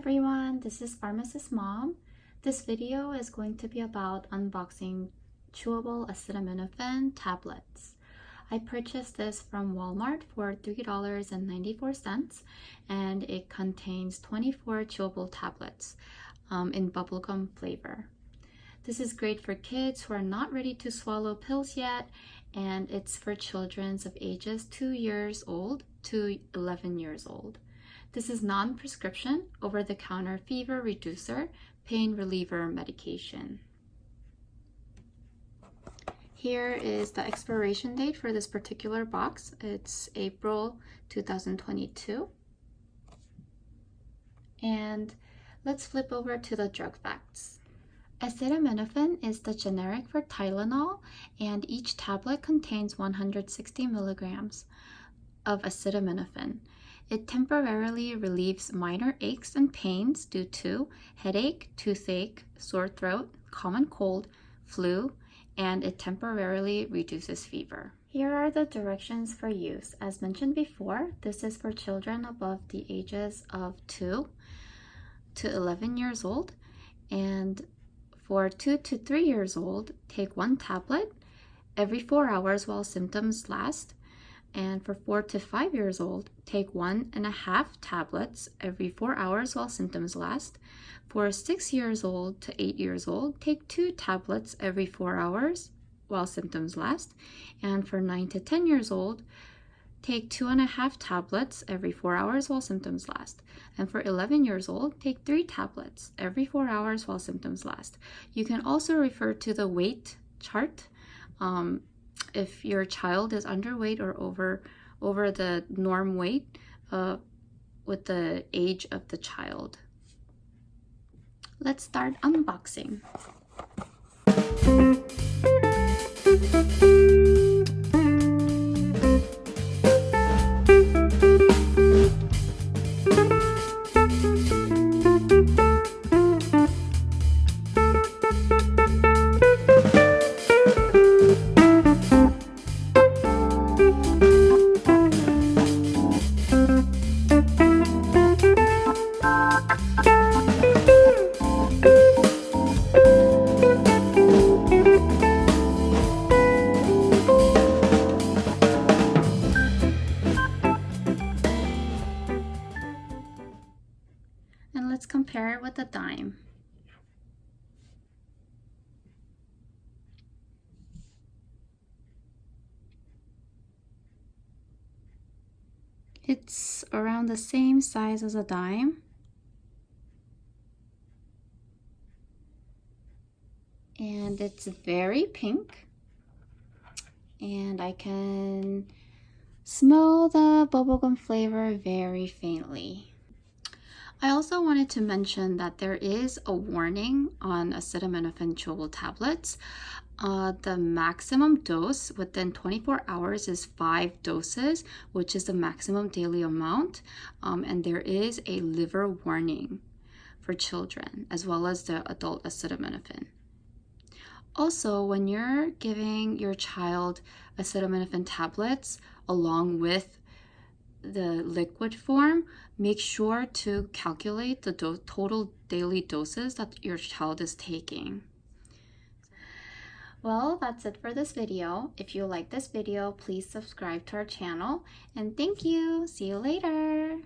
everyone, this is Pharmacist Mom. This video is going to be about unboxing chewable acetaminophen tablets. I purchased this from Walmart for $3.94 and it contains 24 chewable tablets in bubblegum flavor. This is great for kids who are not ready to swallow pills yet, and it's for children of ages 2 years old to 11 years old. This is non-prescription, over-the-counter fever reducer, pain reliever medication. Here is the expiration date for this particular box. It's April 2022. And let's flip over to the drug facts. Acetaminophen is the generic for Tylenol, and each tablet contains 160 milligrams of acetaminophen. It temporarily relieves minor aches and pains due to headache, toothache, sore throat, common cold, flu, and it temporarily reduces fever. Here are the directions for use. As mentioned before, this is for children above the ages of 2 to 11 years old, and for 2 to 3 years old, take 1 tablet every 4 hours while symptoms last. And for 4 to 5 years old, take 1.5 tablets every 4 hours while symptoms last. For 6 years old to 8 years old, take 2 tablets every 4 hours while symptoms last. And for 9 to 10 years old, take 2.5 tablets every 4 hours while symptoms last. And for 11 years old, take 3 tablets every 4 hours while symptoms last. You can also refer to the weight chart if your child is underweight or over the norm weight with the age of the child. Let's start unboxing. And let's compare it with a dime. It's around the same size as a dime. And it's very pink. And I can smell the bubblegum flavor very faintly. I also wanted to mention that there is a warning on acetaminophen chewable tablets. The maximum dose within 24 hours is 5 doses, which is the maximum daily amount. And there is a liver warning for children, as well as the adult acetaminophen. Also, when you're giving your child acetaminophen tablets along with the liquid form, make sure to calculate the total daily doses that your child is taking. Well, that's it for this video. If you like this video, please subscribe to our channel, and thank you. See you later.